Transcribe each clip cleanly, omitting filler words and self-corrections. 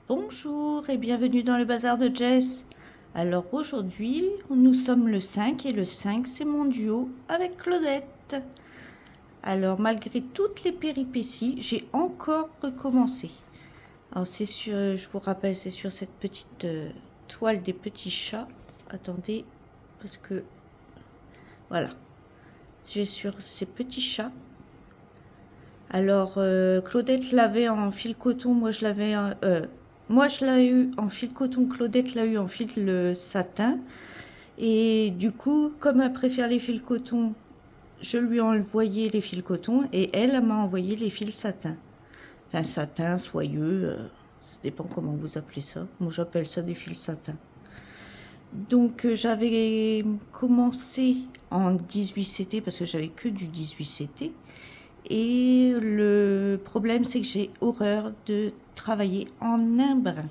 Bonjour et bienvenue dans le bazar de Jess. Alors aujourd'hui, nous sommes le 5 et le 5 c'est mon duo avec Claudette. Alors malgré toutes les péripéties, j'ai encore recommencé. Alors c'est sur, je vous rappelle, c'est sur cette petite toile des petits chats. Attendez, parce que voilà, c'est sur ces petits chats. Alors Claudette l'avait en fil coton, moi je l'avais moi, je l'ai eu en fil coton, Claudette l'a eu en fil satin. Et du coup, comme elle préfère les fils coton, je lui ai envoyé les fils coton et elle m'a envoyé les fils satin. Enfin, satin, soyeux, ça dépend comment vous appelez ça. Moi, j'appelle ça des fils satin. Donc, j'avais commencé en 18CT parce que j'avais que du 18CT. Et le problème, c'est que j'ai horreur de travailler en un brin.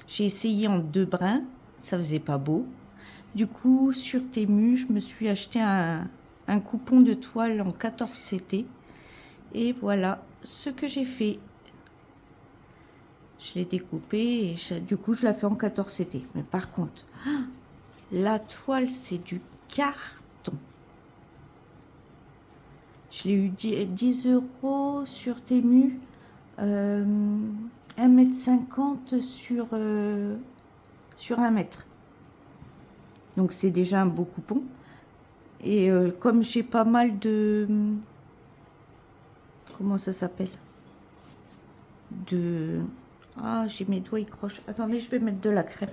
J'ai essayé en 2 brins, ça faisait pas beau. Du coup, sur Temu, je me suis acheté un coupon de toile en 14CT. Et voilà ce que j'ai fait. Je l'ai découpé et du coup, je la fais en 14CT. Mais par contre, la toile, c'est du carton. Je l'ai eu 10 € sur Temu. 1,50 m sur 1 mètre. Donc c'est déjà un beau coupon. Et comme j'ai pas mal de... Comment ça s'appelle? Ah, j'ai mes doigts, ils crochent. Attendez, je vais mettre de la crème.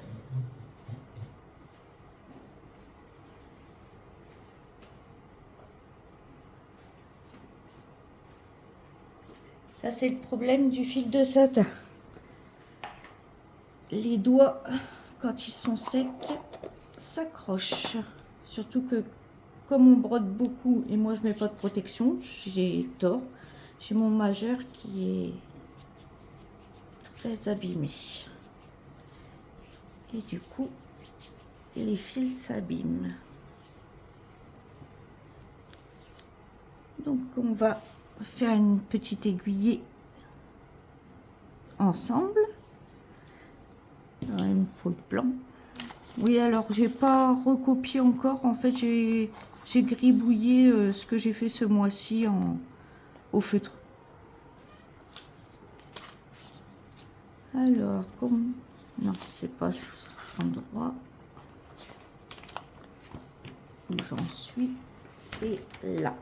Ça, c'est le problème du fil de satin. Les doigts, quand ils sont secs, s'accrochent. Surtout que, comme on brode beaucoup et moi, je mets pas de protection, j'ai tort. J'ai mon majeur qui est très abîmé. Et du coup, les fils s'abîment. Donc, on va faire une petite aiguillée ensemble. Alors, il me faut le blanc. Oui, alors j'ai pas recopié encore. En fait, j'ai gribouillé ce que j'ai fait ce mois-ci au feutre. Alors, comme... Non, c'est pas cet endroit où j'en suis. C'est là.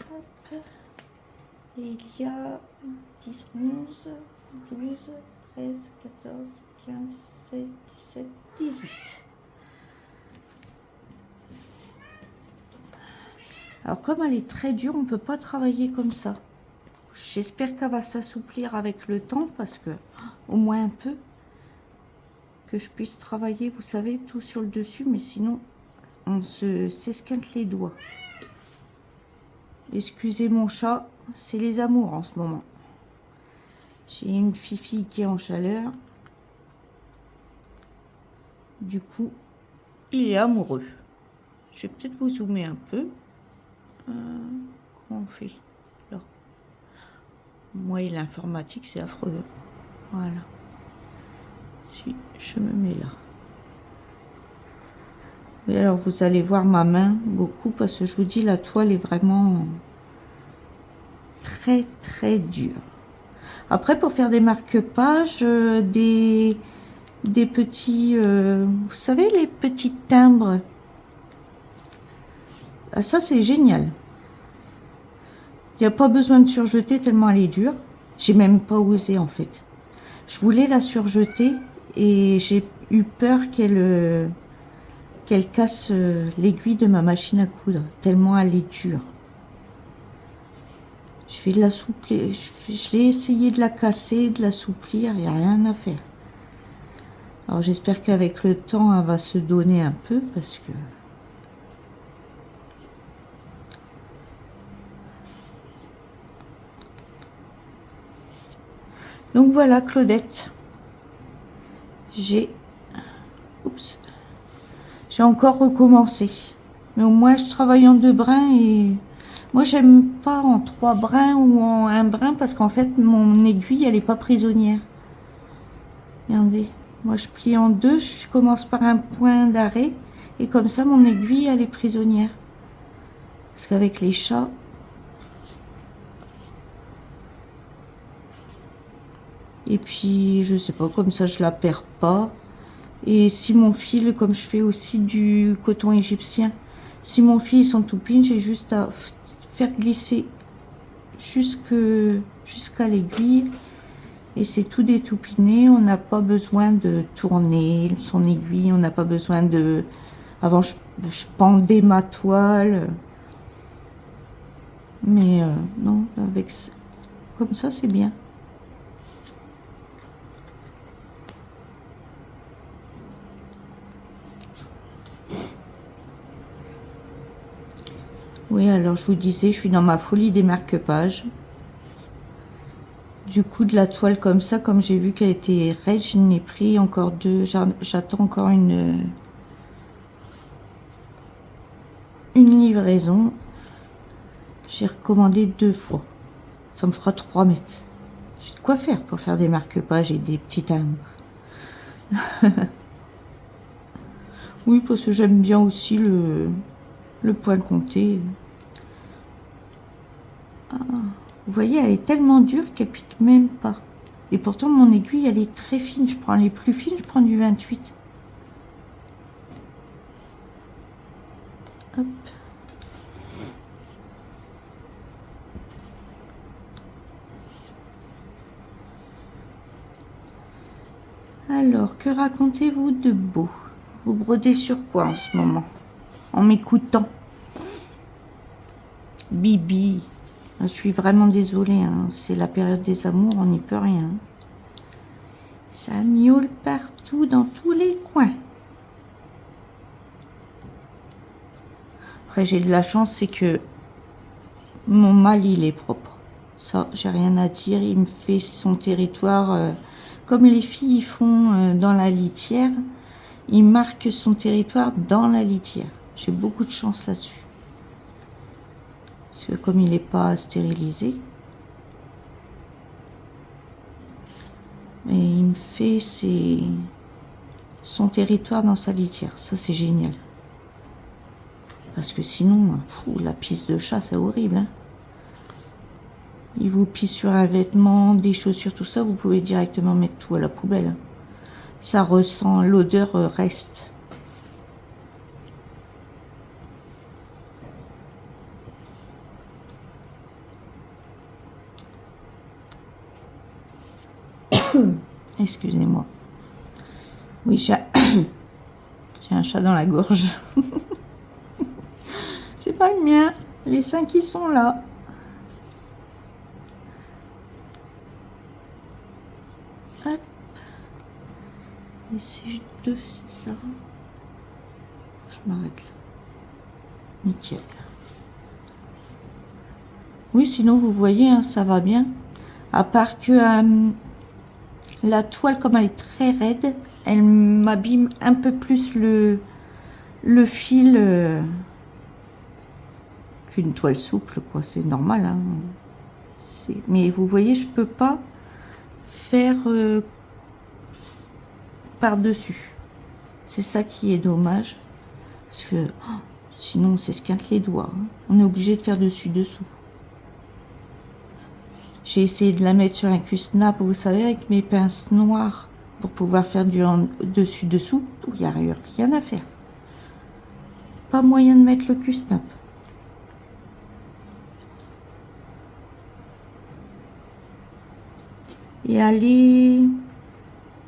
Hop. Et il y a 10, 11, 12, 13, 14, 15, 16, 17, 18. Alors comme elle est très dure, on ne peut pas travailler comme ça. J'espère qu'elle va s'assouplir avec le temps parce que, au moins un peu, que je puisse travailler, vous savez, tout sur le dessus, mais sinon, on s'esquinte les doigts. Excusez mon chat, c'est les amours en ce moment. J'ai une fifi qui est en chaleur. Du coup, il est amoureux. Je vais peut-être vous zoomer un peu. Comment on fait là? Moi et l'informatique, c'est affreux. Voilà. Si je me mets là. Et alors, vous allez voir ma main beaucoup parce que je vous dis, la toile est vraiment très, très dure. Après, pour faire des marque-pages, des petits... vous savez, les petits timbres. Ah, ça, c'est génial. Il n'y a pas besoin de surjeter tellement elle est dure. J'ai même pas osé, en fait. Je voulais la surjeter et j'ai eu peur qu'elle casse l'aiguille de ma machine à coudre, tellement elle est dure. Je vais l'assouplir. Je l'ai essayé de la casser, de l'assouplir, il n'y a rien à faire. Alors j'espère qu'avec le temps, elle va se donner un peu parce que... Donc voilà, Claudette. J'ai encore recommencé. Mais au moins, je travaille en 2 brins et... Moi, j'aime pas en 3 brins ou en un brin parce qu'en fait, mon aiguille, elle est pas prisonnière. Regardez, moi je plie en deux, je commence par un point d'arrêt et comme ça, mon aiguille, elle est prisonnière. Parce qu'avec les chats, et puis je sais pas, comme ça, je la perds pas. Et si mon fil, comme je fais aussi du coton égyptien, si mon fil sont tout pin, j'ai juste à faire glisser jusqu'à l'aiguille et c'est tout détoupiné. On n'a pas besoin de tourner son aiguille, on n'a pas besoin de... Avant, je pendais ma toile, mais non, avec comme ça, c'est bien. Oui, alors je vous disais, je suis dans ma folie des marque-pages. Du coup, de la toile comme ça, comme j'ai vu qu'elle était raide, je n'ai pris encore 2. J'attends encore une livraison. J'ai recommandé 2 fois. Ça me fera 3 mètres. J'ai de quoi faire pour faire des marque-pages et des petits timbres. Oui, parce que j'aime bien aussi le point compté. Ah, vous voyez, elle est tellement dure qu'elle pique même pas. Et pourtant, mon aiguille, elle est très fine. Je prends les plus fines, je prends du 28. Hop. Alors, que racontez-vous de beau? Vous brodez sur quoi en ce moment? En m'écoutant? Bibi, je suis vraiment désolée, hein. C'est la période des amours, on n'y peut rien. Ça miaule partout, dans tous les coins. Après, j'ai de la chance, c'est que mon mâle, il est propre. Ça, j'ai rien à dire. Il me fait son territoire, comme les filles font dans la litière. Il marque son territoire dans la litière. J'ai beaucoup de chance là-dessus. Parce que comme il n'est pas stérilisé, et il me fait son territoire dans sa litière. Ça, c'est génial. Parce que sinon, la pisse de chat, c'est horrible. Hein. Il vous pisse sur un vêtement, des chaussures, tout ça, vous pouvez directement mettre tout à la poubelle. Ça ressent, l'odeur reste. Excusez-moi. Oui, j'ai un chat dans la gorge. C'est pas le mien. Les 5 qui sont là. Hop. Et c'est 2, c'est ça. Faut que je m'arrête là. Nickel. Oui, sinon, vous voyez, hein, ça va bien. À part que la toile, comme elle est très raide, elle m'abîme un peu plus le fil qu'une toile souple, quoi. C'est normal. Hein. Mais vous voyez, je peux pas faire par-dessus. C'est ça qui est dommage. Parce que sinon, on s'esquinte les doigts. Hein. On est obligé de faire dessus-dessous. J'ai essayé de la mettre sur un cul-snap, vous savez, avec mes pinces noires, pour pouvoir faire du dessus-dessous. Il n'y a rien à faire. Pas moyen de mettre le cul-snap. Et elle est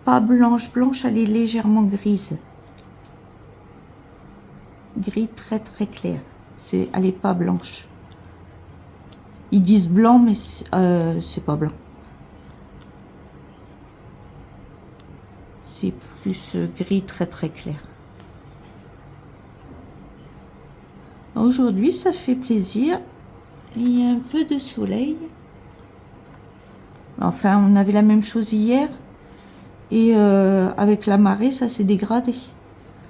pas blanche, elle est légèrement grise. Gris très très clair. Elle est pas blanche. Ils disent blanc, mais c'est pas blanc. C'est plus gris très très clair. Aujourd'hui, ça fait plaisir. Il y a un peu de soleil. Enfin, on avait la même chose hier. Et avec la marée, ça s'est dégradé.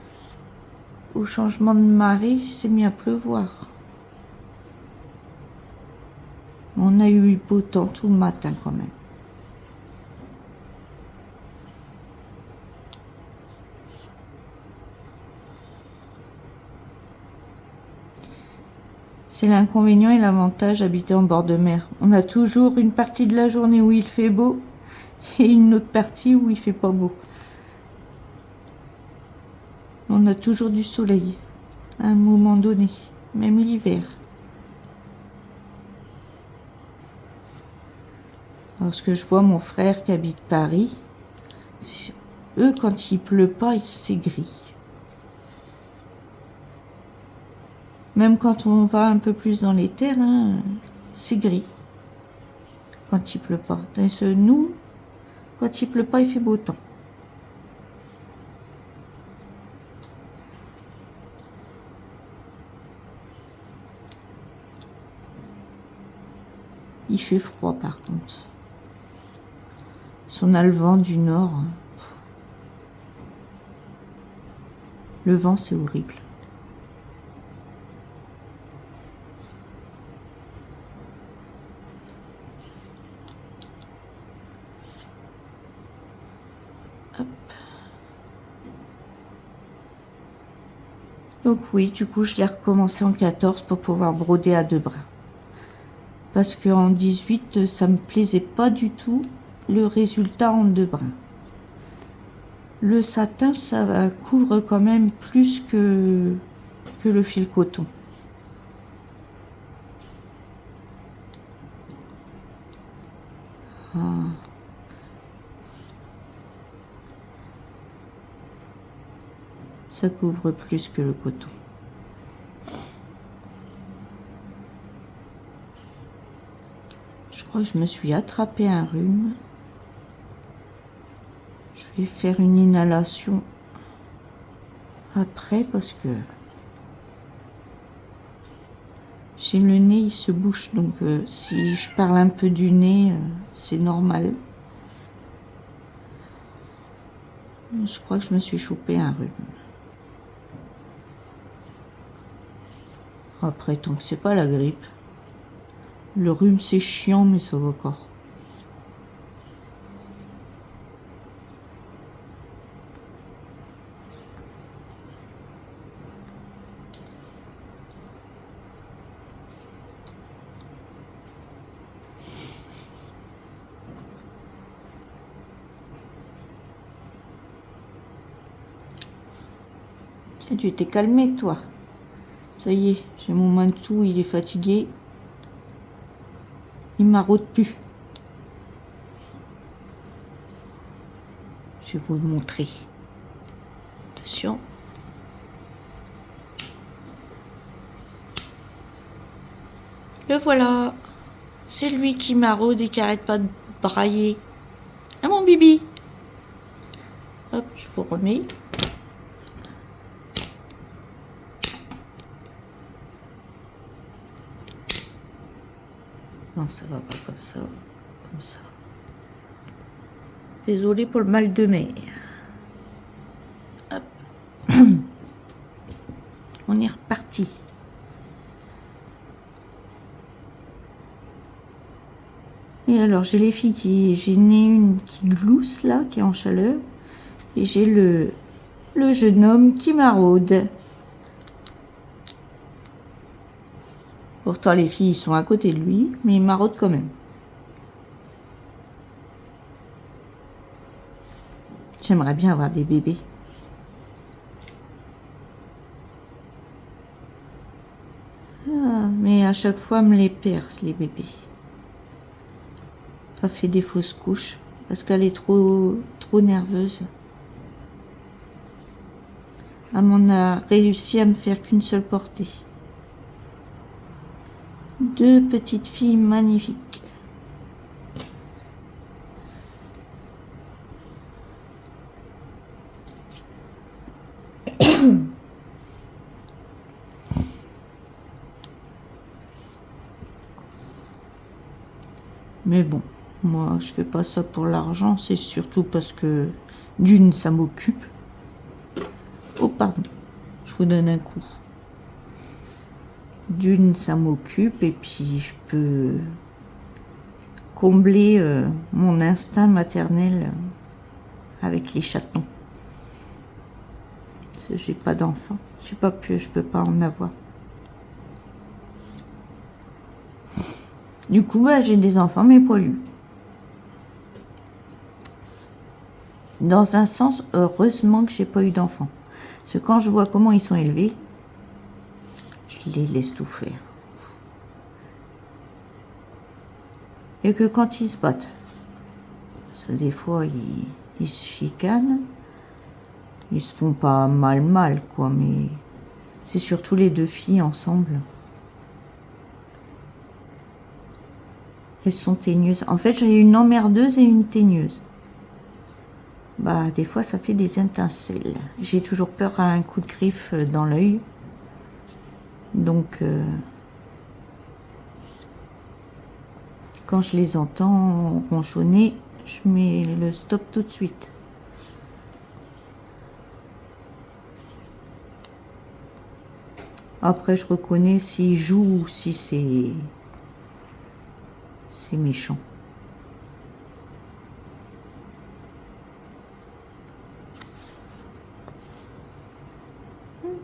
« Au changement de marée, il s'est mis à pleuvoir. On a eu beau temps tout le matin quand même. C'est l'inconvénient et l'avantage d'habiter en bord de mer. On a toujours une partie de la journée où il fait beau et une autre partie où il fait pas beau. On a toujours du soleil à un moment donné, même l'hiver. Lorsque je vois mon frère qui habite Paris, eux, quand il pleut pas, c'est gris. Même quand on va un peu plus dans les terres, hein, c'est gris. Quand il pleut pas. Nous, quand il pleut pas, il fait beau temps. Il fait froid par contre. Si on a le vent du nord, le vent c'est horrible. Hop. Donc oui, du coup je l'ai recommencé en 14 pour pouvoir broder à 2 brins. Parce qu'en 18, ça me plaisait pas du tout le résultat en 2 brins. Le satin, ça couvre quand même plus que le fil coton. Ah. Ça couvre plus que le coton. Je crois que je me suis attrapé un rhume. Je vais faire une inhalation après parce que j'ai le nez, il se bouche. Donc si je parle un peu du nez, c'est normal. Je crois que je me suis chopé un rhume. Après, tant que c'est pas la grippe. Le rhume, c'est chiant, mais ça va encore. Tiens, tu t'es calmé, toi. Ça y est, j'ai mon mantou, il est fatigué. Il maraude plus. Je vais vous le montrer. Attention. Le voilà. C'est lui qui maraude et qui arrête pas de brailler. Ah mon bibi. Hop, je vous remets. Non, ça va pas comme ça. Comme ça. Désolée pour le mal de mer. Hop. On est reparti. Et alors, j'ai les filles qui... J'ai une qui glousse, là, qui est en chaleur. Et j'ai le jeune homme qui maraude. Pourtant, les filles ils sont à côté de lui, mais il maraude quand même. J'aimerais bien avoir des bébés. Ah, mais à chaque fois, me les perce, les bébés. Ça fait des fausses couches, parce qu'elle est trop nerveuse. Elle m'en a réussi à me faire qu'une seule portée. 2 petites filles magnifiques. Mais bon, moi je fais pas ça pour l'argent, c'est surtout parce que d'une ça m'occupe. Oh pardon, je vous donne un coup. D'une ça m'occupe et puis je peux combler mon instinct maternel avec les chatons. Parce que j'ai pas d'enfant, je peux pas en avoir. Du coup, bah, j'ai des enfants mais poilus. Dans un sens, heureusement que j'ai pas eu d'enfants. Parce que quand je vois comment ils sont élevés, je les laisse tout faire. Et que quand ils se battent, parce que des fois ils se chicanent, ils se font pas mal quoi, mais c'est surtout les deux filles ensemble. Elles sont teigneuses. En fait, j'ai une emmerdeuse et une teigneuse. Bah, des fois, ça fait des étincelles. J'ai toujours peur à un coup de griffe dans l'œil. Donc, quand je les entends ronchonner, je mets le stop tout de suite. Après, je reconnais s'ils jouent ou si c'est méchant.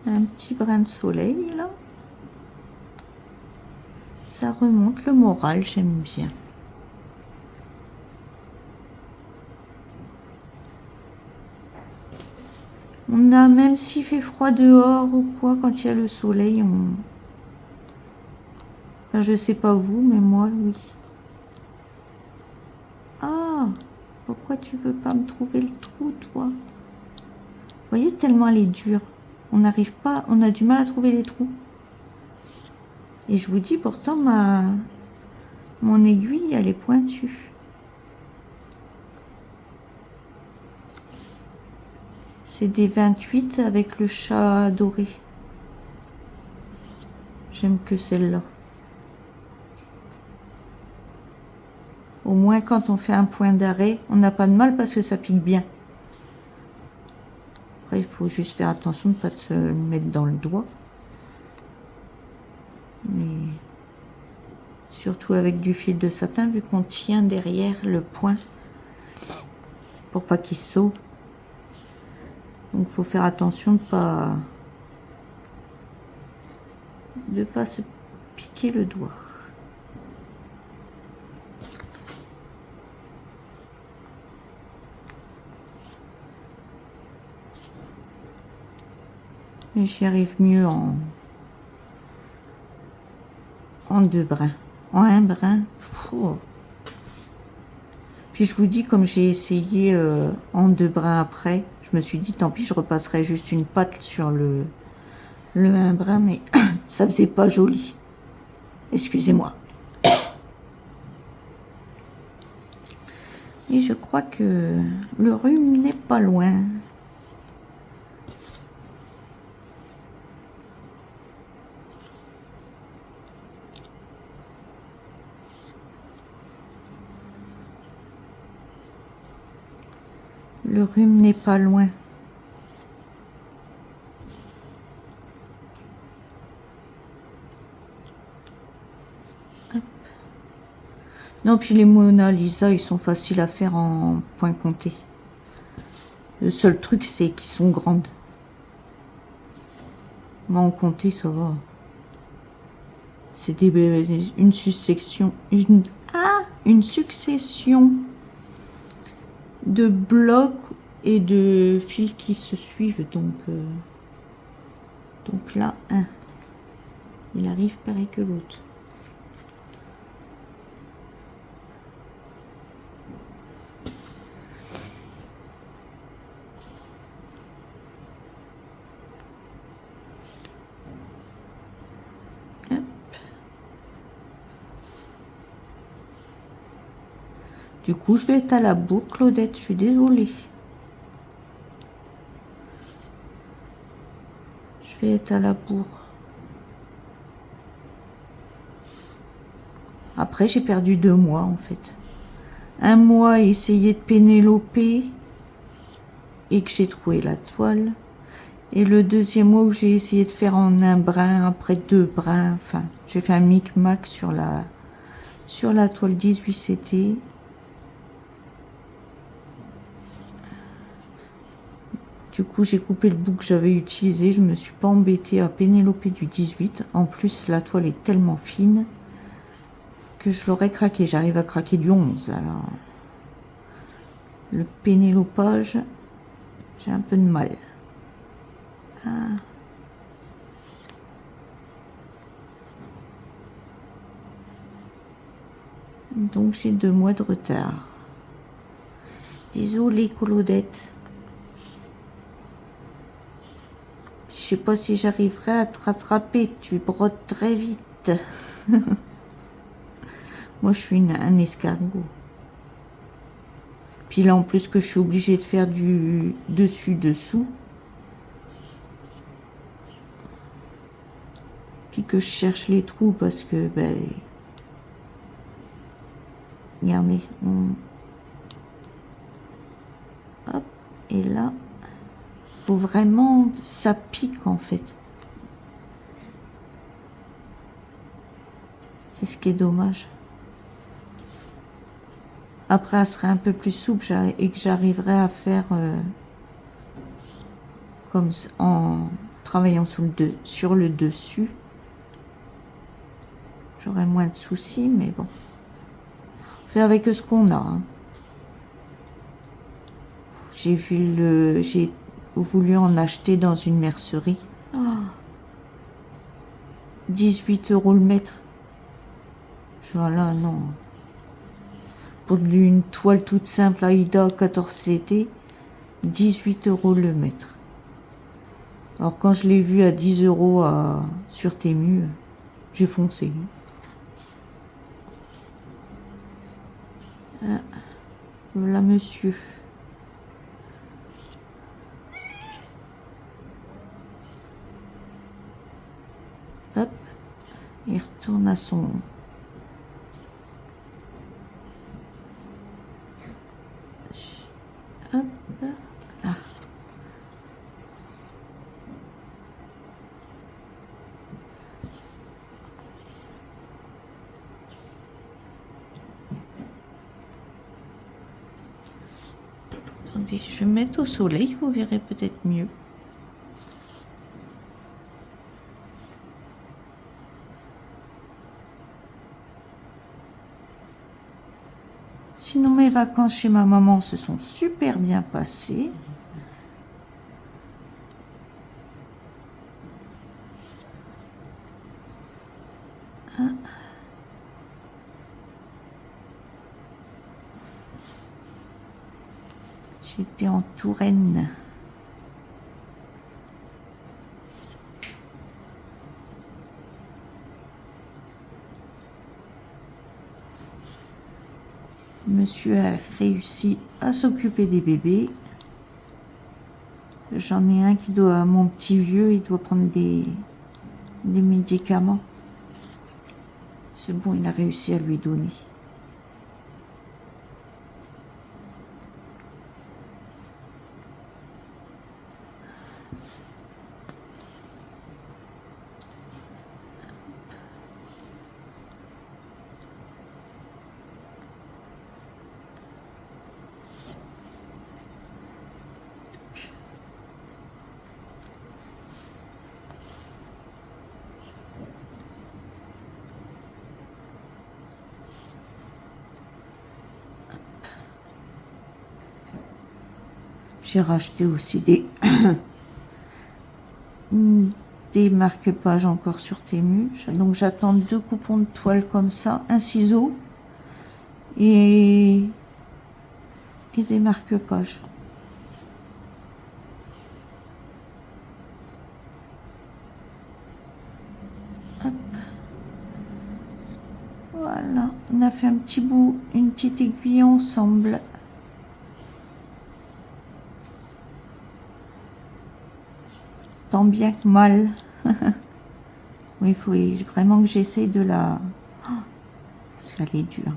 Un petit brin de soleil, là. Ça remonte le moral, j'aime bien. On a, même s'il fait froid dehors ou quoi, quand il y a le soleil, on... Enfin, je sais pas vous, mais moi, oui. Ah, pourquoi tu veux pas me trouver le trou, toi? Vous voyez, tellement elle est dure. On n'arrive pas, on a du mal à trouver les trous. Et je vous dis, pourtant, mon aiguille, elle est pointue. C'est des 28 avec le chat doré. J'aime que celle-là. Au moins, quand on fait un point d'arrêt, on n'a pas de mal parce que ça pique bien. Après, il faut juste faire attention de ne pas se mettre dans le doigt. Mais surtout avec du fil de satin, vu qu'on tient derrière le point pour pas qu'il se sauve. Donc, il faut faire attention de pas se piquer le doigt. Mais j'y arrive mieux en deux brins. En un brin. Puis je vous dis, comme j'ai essayé en deux brins après, je me suis dit, tant pis, je repasserai juste une patte sur le un brin, mais ça faisait pas joli. Excusez-moi. Et je crois que le rhume n'est pas loin. Le rhume n'est pas loin. Hop. Non, puis les Mona Lisa, ils sont faciles à faire en point compté. Le seul truc, c'est qu'ils sont grandes. Mais en compté, ça va. C'est une succession. Une succession de blocs et de fils qui se suivent. Donc là, un. Il arrive pareil que l'autre. Du coup, je vais être à la bourre, Claudette, je suis désolée. Je vais être à la bourre. Après, j'ai perdu 2 mois, en fait. Un mois à essayer de pénéloper et que j'ai trouvé la toile. Et le deuxième mois où j'ai essayé de faire en un brin, après 2 brins. Enfin, j'ai fait un micmac sur Sur la toile 18 c'était. Du coup, j'ai coupé le bout que j'avais utilisé. Je me suis pas embêtée à pénéloper du 18. En plus, la toile est tellement fine que je l'aurais craqué. J'arrive à craquer du 11. Alors, le pénélopage, j'ai un peu de mal. Ah. Donc, j'ai 2 mois de retard. Désolée, Claudette. Je sais pas si j'arriverai à te rattraper. Tu brodes très vite. Moi, je suis un escargot. Puis là, en plus que je suis obligée de faire du dessus-dessous. Puis que je cherche les trous parce que, ben... Regardez. Hop. Et là, faut vraiment... Ça pique, en fait. C'est ce qui est dommage. Après, elle serait un peu plus souple et que j'arriverais à faire comme en travaillant sur le dessus. J'aurais moins de soucis, mais bon. On fait avec ce qu'on a. Hein. J'ai voulu en acheter dans une mercerie. Oh. 18 € le mètre. Voilà, non. Pour une toile toute simple Aïda 14CT, 18 € le mètre. Alors quand je l'ai vu à 10 € sur Temu, j'ai foncé. Ah, voilà monsieur. Hop, il retourne à son... Hop, là. Attendez, je vais me mettre au soleil, vous verrez peut-être mieux. Sinon, mes vacances chez ma maman se sont super bien passées. Ah. J'étais en Touraine. Monsieur a réussi à s'occuper des bébés. J'en ai un qui doit, mon petit vieux, il doit prendre des médicaments. C'est bon, il a réussi à lui donner. J'ai racheté aussi des marque-pages encore sur Temu. Donc j'attends 2 coupons de toile comme ça, un ciseau et des marque-pages. Hop. Voilà, on a fait un petit bout, une petite aiguille ensemble. Tant bien que mal. Oui, il faut vraiment que j'essaye de la... Oh, parce qu'elle est dure.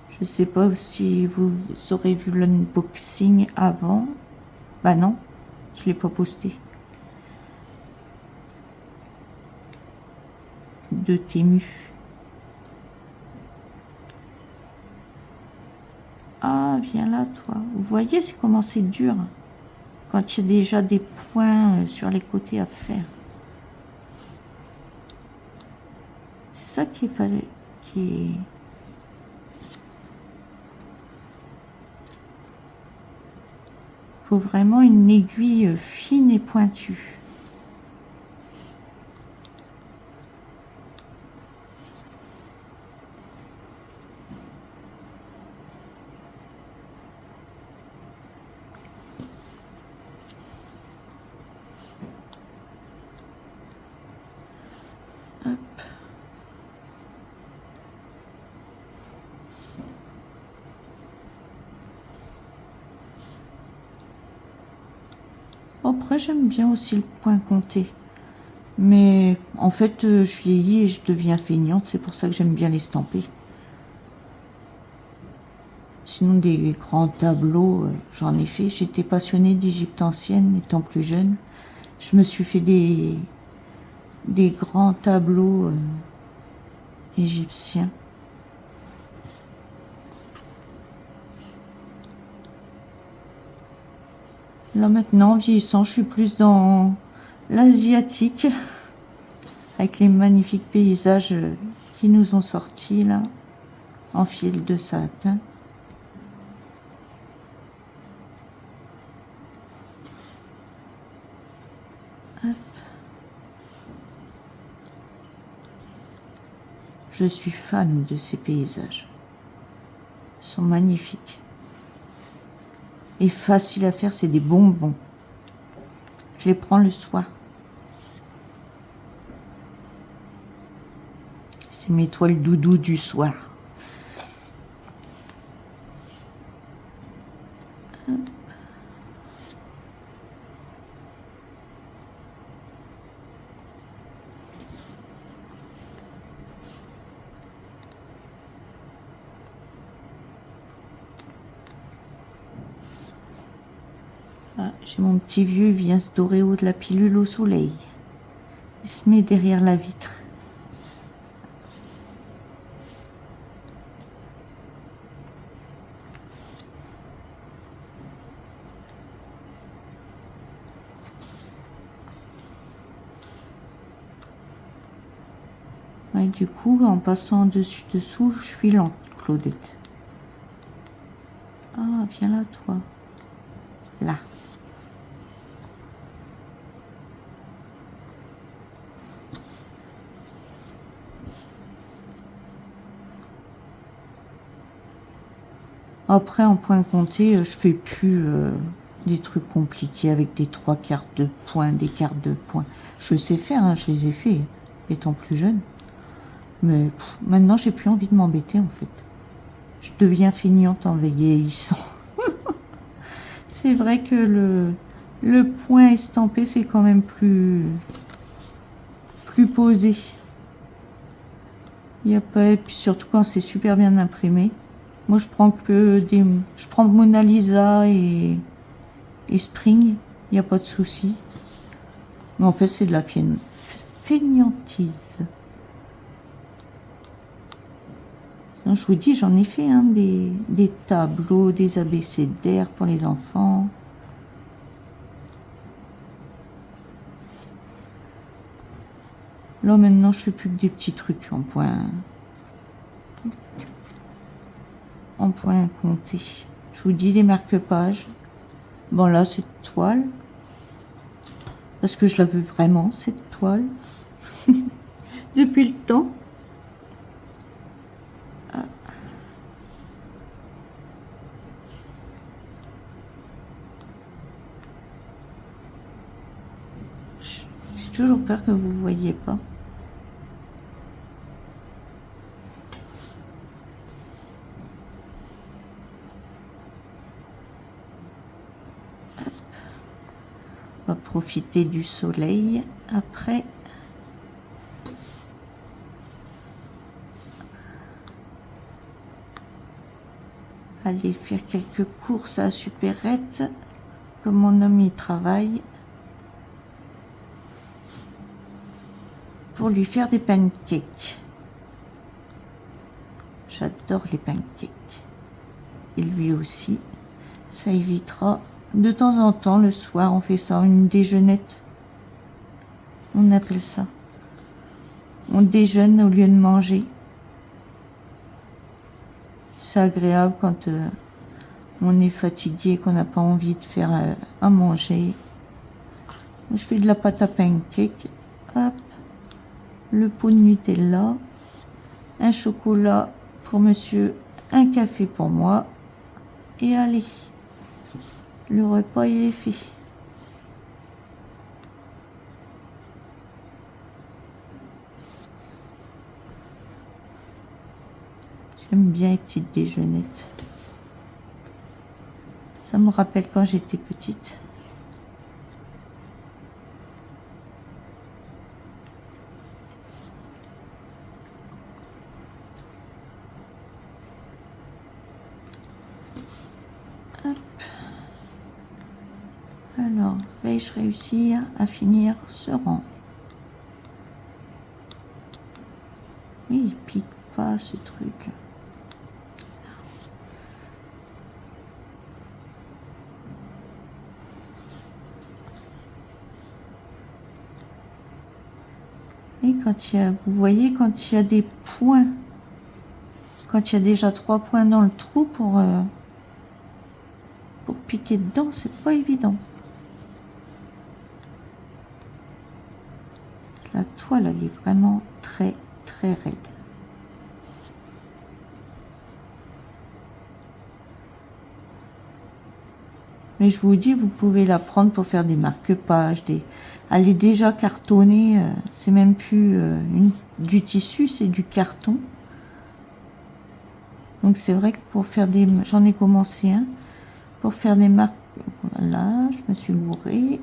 Je sais pas si vous aurez vu l'unboxing avant. Bah non, je l'ai pas posté. de Temu. Ah, viens là, toi. Vous voyez, c'est comment c'est dur quand il y a déjà des points sur les côtés à faire. C'est ça qu'il fallait... Il faut vraiment une aiguille fine et pointue. Hop. Après, j'aime bien aussi le point compté. Mais en fait, je vieillis et je deviens feignante. C'est pour ça que j'aime bien l'estamper. Sinon, des grands tableaux, j'en ai fait. J'étais passionnée d'Égypte ancienne étant plus jeune. Je me suis fait des grands tableaux égyptiens. Là maintenant, en vieillissant, je suis plus dans l'asiatique, avec les magnifiques paysages qui nous ont sortis là, en fil de satin. Hop. Je suis fan de ces paysages. Ils sont magnifiques. Et faciles à faire, c'est des bonbons. Je les prends le soir. C'est mes toiles doudou du soir. Ah, j'ai mon petit vieux, il vient se dorer haut de la pilule au soleil. Il se met derrière la vitre. Ouais, du coup, en passant dessus-dessous, je suis lente, Claudette. Ah, viens là, toi. Là. Après, en point compté, je fais plus des trucs compliqués avec des 3/4 de points, des quarts de points. Je sais faire, hein, je les ai fait étant plus jeune. Mais maintenant, j'ai plus envie de m'embêter en fait. Je deviens feignante en vieillissant. C'est vrai que le point estampé, c'est quand même plus posé. Il y a pas, et puis surtout quand c'est super bien imprimé. Moi, je prends je prends Mona Lisa et Spring. Il n'y a pas de souci. Mais en fait, c'est de la feignantise. Sinon, je vous dis, j'en ai fait hein, des tableaux, des abécédaires pour les enfants. Là, maintenant, je fais plus que des petits trucs en point compté. Je vous dis les marque-pages. Bon, là, cette toile. Parce que je la veux vraiment, cette toile. Depuis le temps. Ah. J'ai toujours peur que vous ne voyez pas. On va profiter du soleil après. Aller faire quelques courses à supérette. Comme mon homme y travaille. pour lui faire des pancakes. J'adore les pancakes. Et lui aussi. Ça évitera. De temps en temps, le soir, on fait ça, une déjeunette. On appelle ça. On déjeune au lieu de manger. C'est agréable quand on est fatigué, qu'on n'a pas envie de faire à manger. Je fais de la pâte à pancake. Hop. Le pot de Nutella. Un chocolat pour monsieur. Un café pour moi. Et allez. Le repas, il est fait. J'aime bien les petites déjeunettes. Ça me rappelle quand j'étais petite. Hop. Alors, vais-je réussir à finir ce rang? Oui, il pique pas ce truc. Et quand il y a, vous voyez, quand il y a des points, quand il y a déjà 3 points dans le trou pour piquer dedans, c'est pas évident. La toile, elle est vraiment très très raide. Mais je vous dis, vous pouvez la prendre pour faire des marque-pages, elle est déjà cartonnée, c'est même plus du tissu, c'est du carton. Donc c'est vrai que pour faire des... J'en ai commencé un. Pour faire des marques... Voilà, je me suis gourée.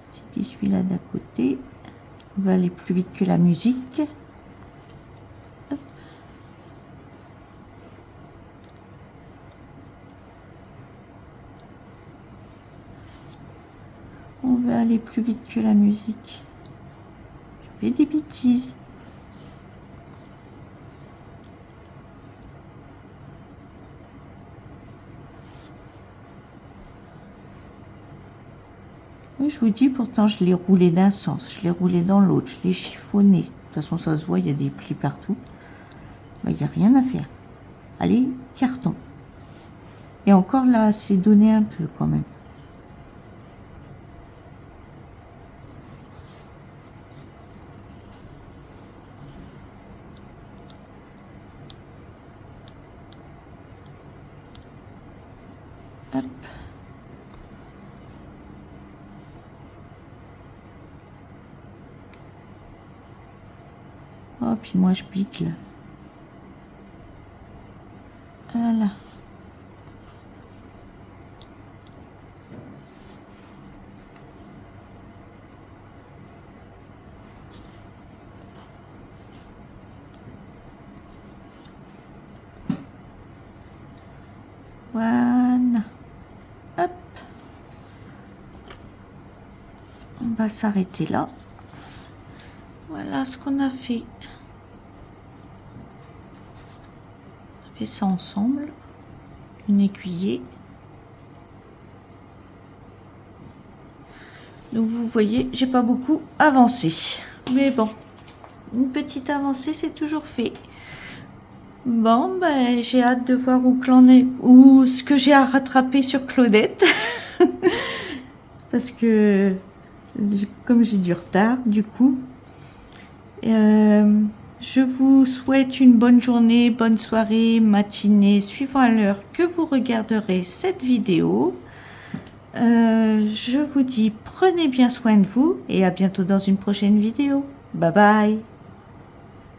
Petit tissu là d'à côté. On va aller plus vite que la musique. Hop. On va aller plus vite que la musique. Je fais des bêtises. Oui, je vous dis, pourtant, je l'ai roulé d'un sens, je l'ai roulé dans l'autre, je l'ai chiffonné. De toute façon, ça se voit, il y a des plis partout. Il n'y a rien à faire. Allez, carton. Et encore là, c'est donné un peu quand même. Hop. Oh, puis moi je pique là. Voilà. Voilà. Hop. On va s'arrêter là. Voilà ce qu'on a fait. On a fait ça ensemble. Une aiguillée. Donc vous voyez, j'ai pas beaucoup avancé. Mais bon, une petite avancée, c'est toujours fait. Bon, ben, j'ai hâte de voir où ce que j'ai à rattraper sur Claudette. Parce que, comme j'ai du retard, du coup, je vous souhaite une bonne journée, bonne soirée, matinée, suivant à l'heure que vous regarderez cette vidéo. Je vous dis, prenez bien soin de vous et à bientôt dans une prochaine vidéo. Bye bye!